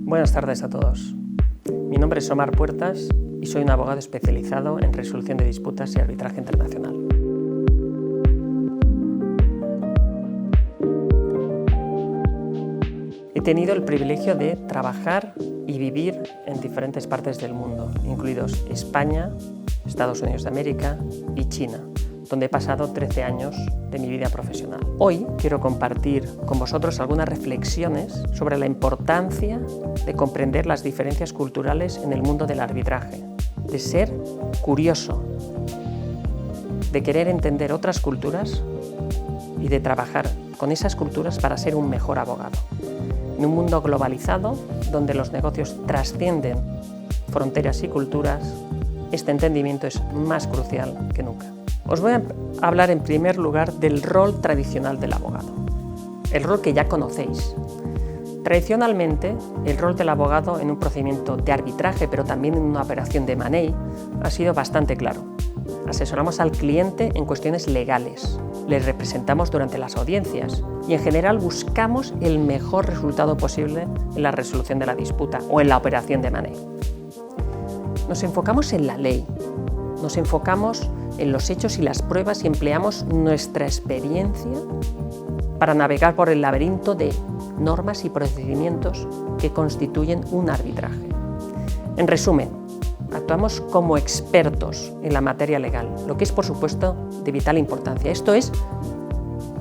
Buenas tardes a todos. Mi nombre es Omar Puertas y soy un abogado especializado en resolución de disputas y arbitraje internacional. He tenido el privilegio de trabajar y vivir en diferentes partes del mundo, incluidos España, Estados Unidos de América y China, donde he pasado 13 años de mi vida profesional. Hoy quiero compartir con vosotros algunas reflexiones sobre la importancia de comprender las diferencias culturales en el mundo del arbitraje, de ser curioso, de querer entender otras culturas y de trabajar con esas culturas para ser un mejor abogado. En un mundo globalizado, donde los negocios trascienden fronteras y culturas, este entendimiento es más crucial que nunca. Os voy a hablar en primer lugar del rol tradicional del abogado, el rol que ya conocéis. Tradicionalmente, el rol del abogado en un procedimiento de arbitraje, pero también en una operación de M&A, ha sido bastante claro. Asesoramos al cliente en cuestiones legales, le representamos durante las audiencias y en general buscamos el mejor resultado posible en la resolución de la disputa o en la operación de M&A. Nos enfocamos en la ley, nos enfocamos en los hechos y las pruebas y empleamos nuestra experiencia para navegar por el laberinto de normas y procedimientos que constituyen un arbitraje. En resumen, actuamos como expertos en la materia legal, lo que es, por supuesto, de vital importancia. Esto es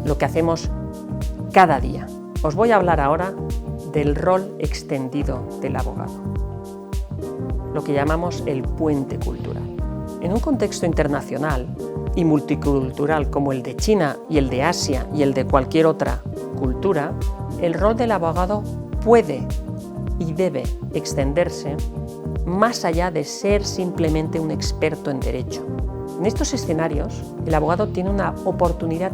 lo que hacemos cada día. Os voy a hablar ahora del rol extendido del abogado, lo que llamamos el puente cultural. En un contexto internacional y multicultural como el de China y el de Asia y el de cualquier otra cultura, el rol del abogado puede y debe extenderse más allá de ser simplemente un experto en derecho. En estos escenarios, el abogado tiene una oportunidad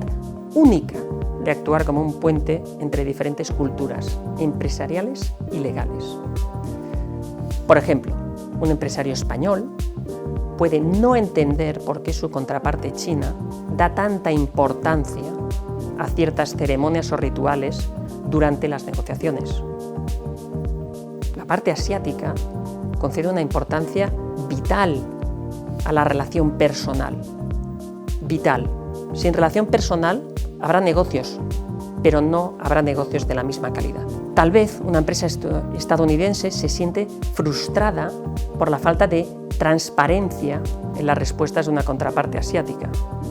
única de actuar como un puente entre diferentes culturas empresariales y legales. Por ejemplo, un empresario español puede no entender por qué su contraparte china da tanta importancia a ciertas ceremonias o rituales durante las negociaciones. La parte asiática concede una importancia vital a la relación personal. Vital. Sin relación personal habrá negocios, pero no habrá negocios de la misma calidad. Tal vez una empresa estadounidense se siente frustrada por la falta de transparencia en las respuestas de una contraparte asiática.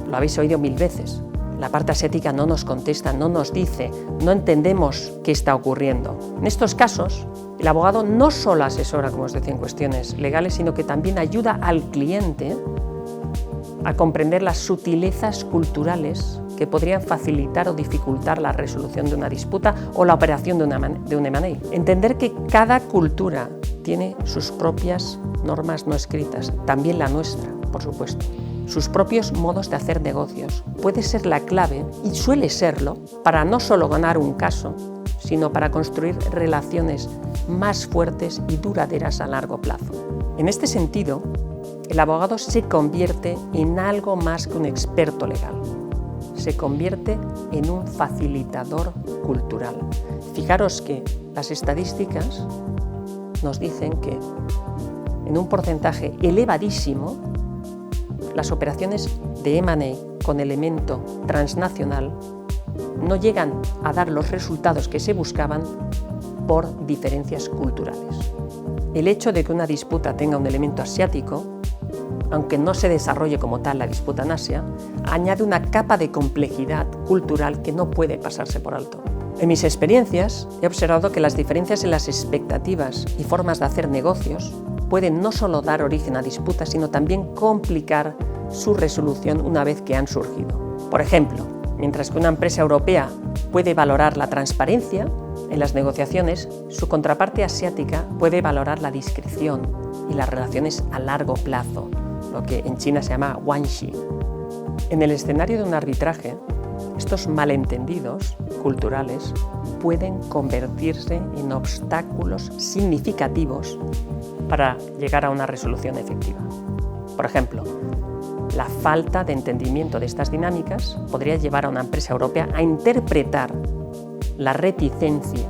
Lo habéis oído 1000 veces. La parte asiática no nos contesta, no nos dice, no entendemos qué está ocurriendo. En estos casos, el abogado no solo asesora, como os decía, en cuestiones legales, sino que también ayuda al cliente a comprender las sutilezas culturales que podrían facilitar o dificultar la resolución de una disputa o la operación de un M&A. Entender que cada cultura tiene sus propias normas no escritas, también la nuestra, por supuesto. Sus propios modos de hacer negocios puede ser la clave, y suele serlo, para no solo ganar un caso, sino para construir relaciones más fuertes y duraderas a largo plazo. En este sentido, el abogado se convierte en algo más que un experto legal. Se convierte en un facilitador cultural. Fijaros que las estadísticas nos dicen que en un porcentaje elevadísimo las operaciones de M&A con elemento transnacional no llegan a dar los resultados que se buscaban por diferencias culturales. El hecho de que una disputa tenga un elemento asiático, aunque no se desarrolle como tal la disputa en Asia, añade una capa de complejidad cultural que no puede pasarse por alto. En mis experiencias he observado que las diferencias en las expectativas y formas de hacer negocios pueden no solo dar origen a disputas, sino también complicar su resolución una vez que han surgido. Por ejemplo, mientras que una empresa europea puede valorar la transparencia en las negociaciones, su contraparte asiática puede valorar la discreción y las relaciones a largo plazo, lo que en China se llama guanxi. En el escenario de un arbitraje, estos malentendidos culturales pueden convertirse en obstáculos significativos para llegar a una resolución efectiva. Por ejemplo, la falta de entendimiento de estas dinámicas podría llevar a una empresa europea a interpretar la reticencia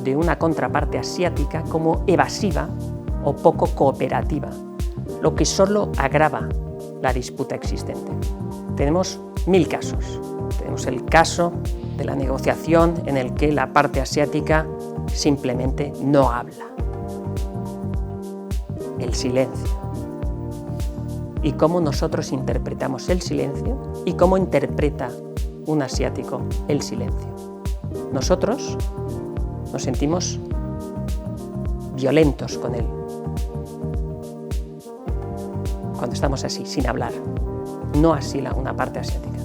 de una contraparte asiática como evasiva o poco cooperativa, lo que solo agrava la disputa existente. Tenemos 1000 casos. Tenemos el caso de la negociación en el que la parte asiática simplemente no habla. El silencio. Y cómo nosotros interpretamos el silencio y cómo interpreta un asiático el silencio. Nosotros nos sentimos violentos con él cuando estamos así, sin hablar. No así una parte asiática.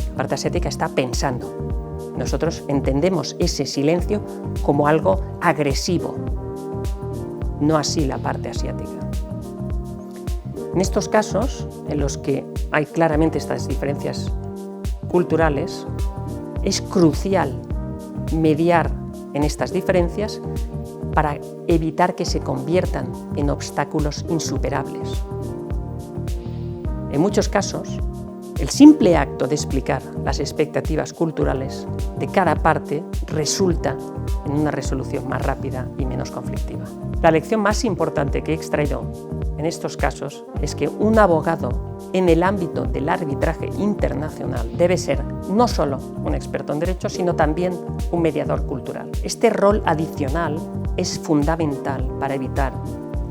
La parte asiática está pensando. Nosotros entendemos ese silencio como algo agresivo. No así la parte asiática. En estos casos, en los que hay claramente estas diferencias culturales, es crucial mediar en estas diferencias para evitar que se conviertan en obstáculos insuperables. En muchos casos, el simple acto de explicar las expectativas culturales de cada parte resulta en una resolución más rápida y menos conflictiva. La lección más importante que he extraído en estos casos es que un abogado en el ámbito del arbitraje internacional debe ser no solo un experto en derecho, sino también un mediador cultural. Este rol adicional es fundamental para evitar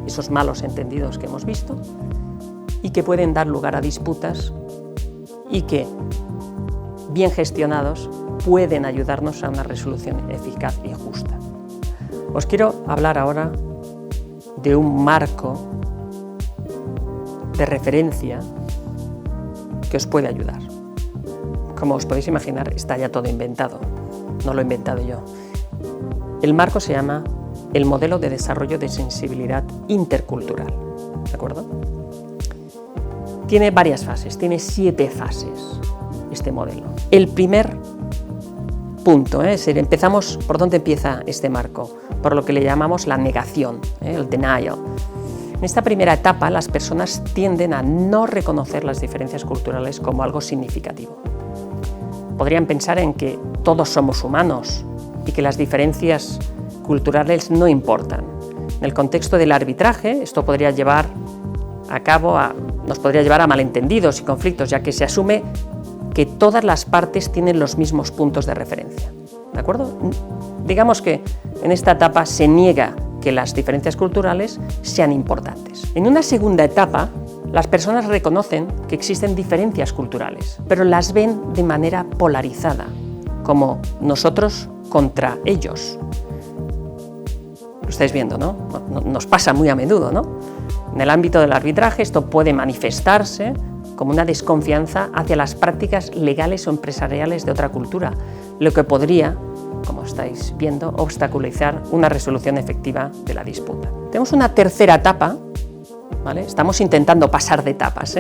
esos malos entendidos que hemos visto y que pueden dar lugar a disputas y que, bien gestionados, pueden ayudarnos a una resolución eficaz y justa. Os quiero hablar ahora de un marco de referencia que os puede ayudar. Como os podéis imaginar, está ya todo inventado, no lo he inventado yo. El marco se llama el Modelo de Desarrollo de Sensibilidad Intercultural, ¿de acuerdo? Tiene varias fases, tiene 7 fases este modelo. El primer punto, empezamos, ¿por dónde empieza este marco? Por lo que le llamamos la negación, el denial. En esta primera etapa, las personas tienden a no reconocer las diferencias culturales como algo significativo. Podrían pensar en que todos somos humanos y que las diferencias culturales no importan. En el contexto del arbitraje, esto podría llevar nos podría llevar a malentendidos y conflictos, ya que se asume que todas las partes tienen los mismos puntos de referencia. ¿De acuerdo? Digamos que en esta etapa se niega que las diferencias culturales sean importantes. En una segunda etapa, las personas reconocen que existen diferencias culturales, pero las ven de manera polarizada, como nosotros contra ellos. Lo estáis viendo, ¿no? Nos pasa muy a menudo, ¿no? En el ámbito del arbitraje esto puede manifestarse como una desconfianza hacia las prácticas legales o empresariales de otra cultura, lo que podría, como estáis viendo, obstaculizar una resolución efectiva de la disputa. Tenemos una tercera etapa, ¿vale? Estamos intentando pasar de etapas,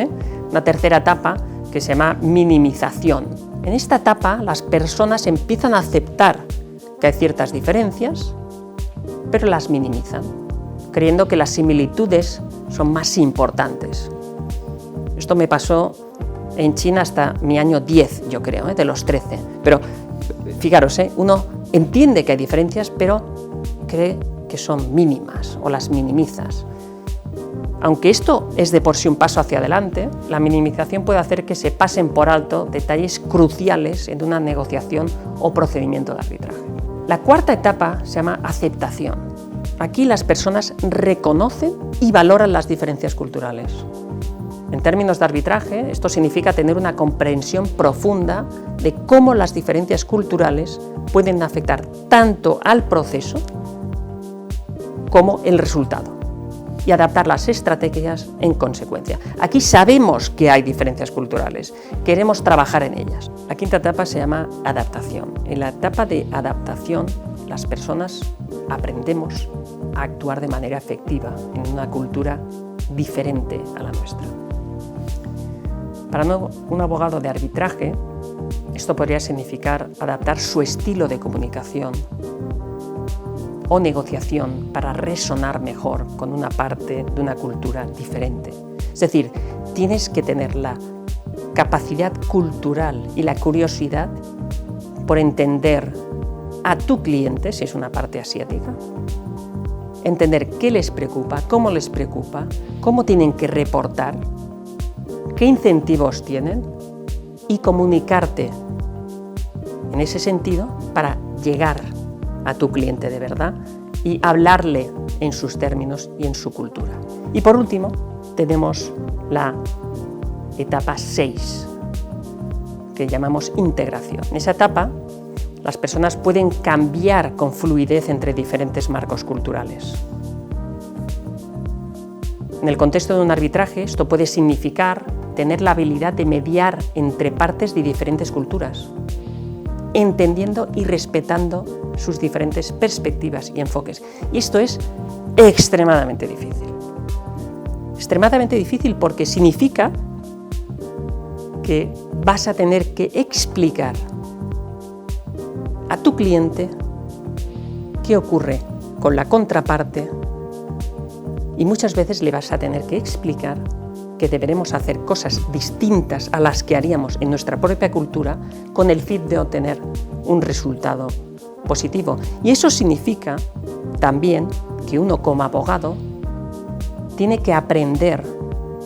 Una tercera etapa que se llama minimización. En esta etapa las personas empiezan a aceptar que hay ciertas diferencias, pero las minimizan, creyendo que las similitudes son más importantes. Esto me pasó en China hasta mi año 10, yo creo, de los 13. Pero fijaros, uno entiende que hay diferencias, pero cree que son mínimas o las minimizas. Aunque esto es de por sí un paso hacia adelante, la minimización puede hacer que se pasen por alto detalles cruciales en una negociación o procedimiento de arbitraje. La cuarta etapa se llama aceptación. Aquí las personas reconocen y valoran las diferencias culturales. En términos de arbitraje, esto significa tener una comprensión profunda de cómo las diferencias culturales pueden afectar tanto al proceso como el resultado y adaptar las estrategias en consecuencia. Aquí sabemos que hay diferencias culturales, queremos trabajar en ellas. La quinta etapa se llama adaptación. En la etapa de adaptación, las personas aprendemos a actuar de manera efectiva en una cultura diferente a la nuestra. Para un abogado de arbitraje, esto podría significar adaptar su estilo de comunicación o negociación para resonar mejor con una parte de una cultura diferente. Es decir, tienes que tener la capacidad cultural y la curiosidad por entender a tu cliente, si es una parte asiática, entender qué les preocupa, cómo tienen que reportar, qué incentivos tienen y comunicarte en ese sentido para llegar a tu cliente de verdad y hablarle en sus términos y en su cultura. Y por último, tenemos la etapa 6, que llamamos integración. En esa etapa, las personas pueden cambiar con fluidez entre diferentes marcos culturales. En el contexto de un arbitraje, esto puede significar tener la habilidad de mediar entre partes de diferentes culturas, entendiendo y respetando sus diferentes perspectivas y enfoques. Y esto es extremadamente difícil. Extremadamente difícil porque significa que vas a tener que explicar a tu cliente qué ocurre con la contraparte y muchas veces le vas a tener que explicar que deberemos hacer cosas distintas a las que haríamos en nuestra propia cultura con el fin de obtener un resultado positivo. Y eso significa también que uno como abogado tiene que aprender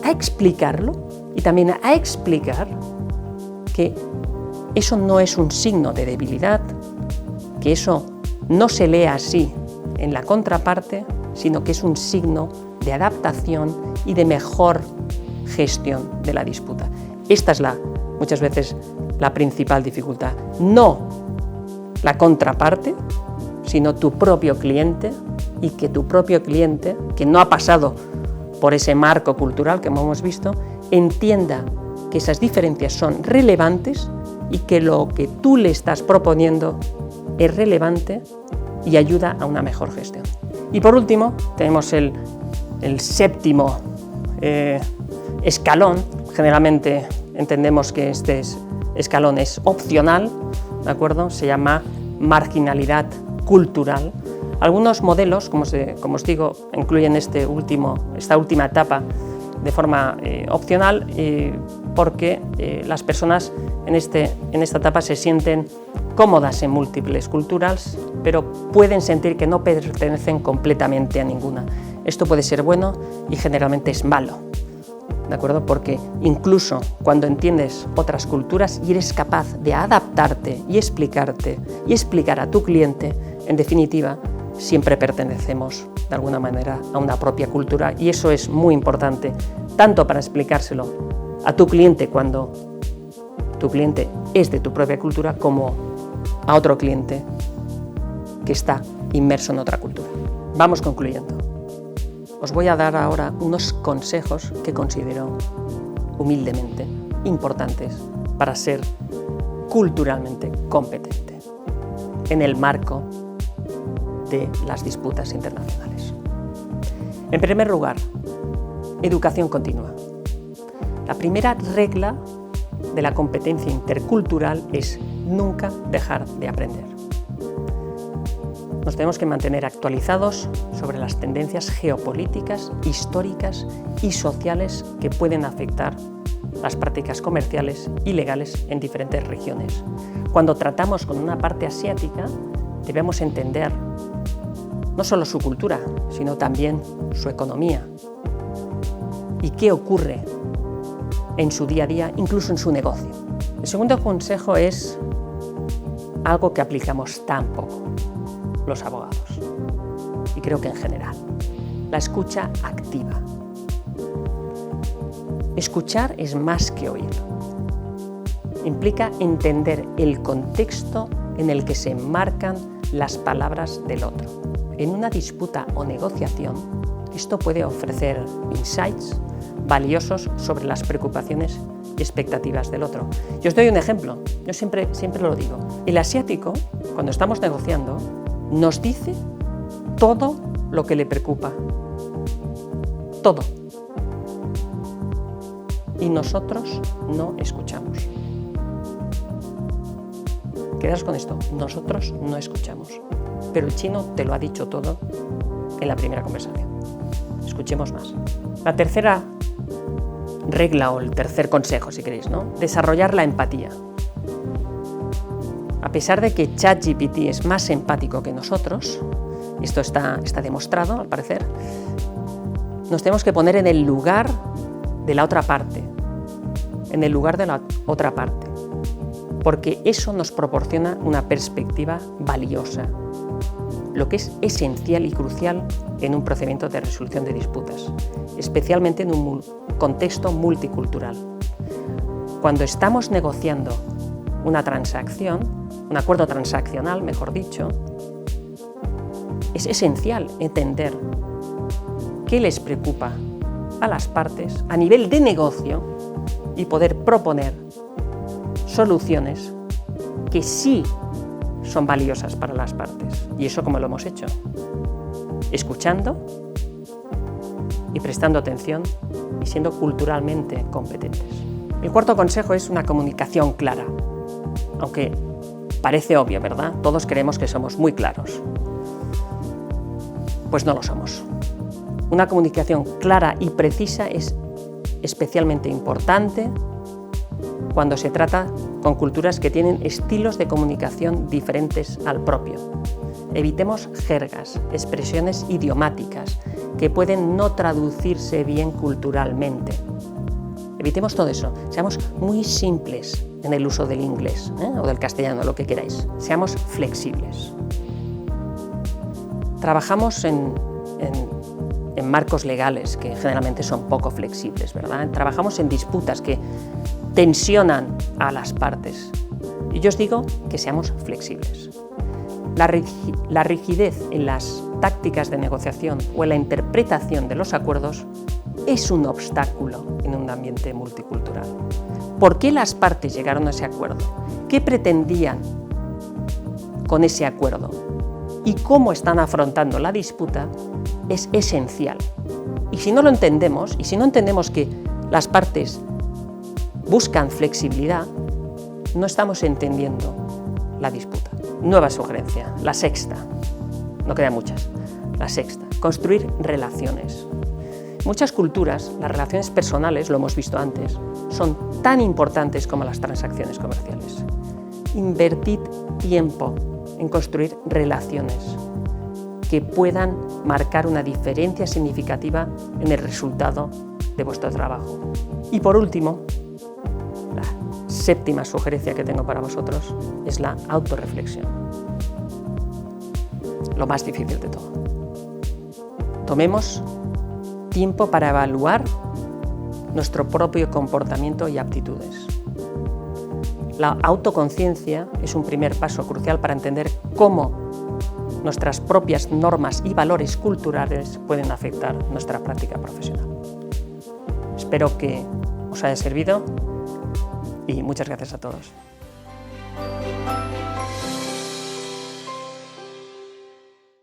a explicarlo y también a explicar que eso no es un signo de debilidad, que eso no se lee así en la contraparte, sino que es un signo de adaptación y de mejor gestión de la disputa. Esta es muchas veces la principal dificultad. No la contraparte, sino tu propio cliente, y que tu propio cliente, que no ha pasado por ese marco cultural que hemos visto, entienda que esas diferencias son relevantes y que lo que tú le estás proponiendo es relevante y ayuda a una mejor gestión. Y por último, tenemos el séptimo escalón. Generalmente entendemos que este escalón es opcional, ¿de acuerdo? Se llama marginalidad cultural. Algunos modelos, como os digo, incluyen esta última etapa de forma opcional porque las personas en esta etapa se sienten cómodas en múltiples culturas, pero pueden sentir que no pertenecen completamente a ninguna. Esto puede ser bueno y generalmente es malo, ¿de acuerdo? Porque incluso cuando entiendes otras culturas y eres capaz de adaptarte y explicarte y explicar a tu cliente, en definitiva, siempre pertenecemos de alguna manera a una propia cultura, y eso es muy importante, tanto para explicárselo a tu cliente cuando tu cliente es de tu propia cultura, como a otro cliente que está inmerso en otra cultura. Vamos concluyendo. Os voy a dar ahora unos consejos que considero humildemente importantes para ser culturalmente competente en el marco de las disputas internacionales. En primer lugar, educación continua. La primera regla de la competencia intercultural es nunca dejar de aprender. Nos tenemos que mantener actualizados sobre las tendencias geopolíticas, históricas y sociales que pueden afectar las prácticas comerciales y legales en diferentes regiones. Cuando tratamos con una parte asiática, debemos entender no solo su cultura, sino también su economía y qué ocurre en su día a día, incluso en su negocio. El segundo consejo es algo que aplicamos tan poco los abogados, y creo que en general: la escucha activa. Escuchar es más que oír. Implica entender el contexto en el que se enmarcan las palabras del otro. En una disputa o negociación, esto puede ofrecer insights valiosos sobre las preocupaciones y expectativas del otro. Yo os doy un ejemplo, yo siempre lo digo. El asiático, cuando estamos negociando, nos dice todo lo que le preocupa. Todo. Y nosotros no escuchamos. Quedaos con esto, nosotros no escuchamos. Pero el chino te lo ha dicho todo en la primera conversación. Escuchemos más. La tercera regla, o el tercer consejo, si queréis, ¿no? Desarrollar la empatía. a pesar de que ChatGPT es más empático que nosotros, esto está demostrado al parecer, nos tenemos que poner en el lugar de la otra parte, porque eso nos proporciona una perspectiva valiosa, lo que es esencial y crucial en un procedimiento de resolución de disputas, especialmente en un contexto multicultural. Cuando estamos negociando una transacción, un acuerdo transaccional, mejor dicho, es esencial entender qué les preocupa a las partes a nivel de negocio y poder proponer soluciones que sí son valiosas para las partes. ¿Y eso cómo lo hemos hecho? Escuchando y prestando atención y siendo culturalmente competentes. El cuarto consejo es una comunicación clara, aunque parece obvio, ¿verdad? Todos creemos que somos muy claros. Pues no lo somos. Una comunicación clara y precisa es especialmente importante cuando se trata con culturas que tienen estilos de comunicación diferentes al propio. Evitemos jergas, expresiones idiomáticas que pueden no traducirse bien culturalmente. Evitemos todo eso, seamos muy simples en el uso del inglés o del castellano, lo que queráis. Seamos flexibles. Trabajamos en marcos legales que generalmente son poco flexibles, ¿verdad? Trabajamos en disputas que tensionan a las partes. Y yo os digo que seamos flexibles. La rigidez en las tácticas de negociación o en la interpretación de los acuerdos es un obstáculo en un ambiente multicultural. ¿Por qué las partes llegaron a ese acuerdo? ¿Qué pretendían con ese acuerdo? Y cómo están afrontando la disputa es esencial. Y si no lo entendemos, y si no entendemos que las partes buscan flexibilidad, no estamos entendiendo la disputa. Nueva sugerencia, la sexta. No quedan muchas. La sexta, construir relaciones. En muchas culturas, las relaciones personales, lo hemos visto antes, son tan importantes como las transacciones comerciales. Invertid tiempo en construir relaciones que puedan marcar una diferencia significativa en el resultado de vuestro trabajo. Y por último, la séptima sugerencia que tengo para vosotros es la autorreflexión. Lo más difícil de todo. Tomemos tiempo para evaluar nuestro propio comportamiento y aptitudes. La autoconciencia es un primer paso crucial para entender cómo nuestras propias normas y valores culturales pueden afectar nuestra práctica profesional. Espero que os haya servido y muchas gracias a todos.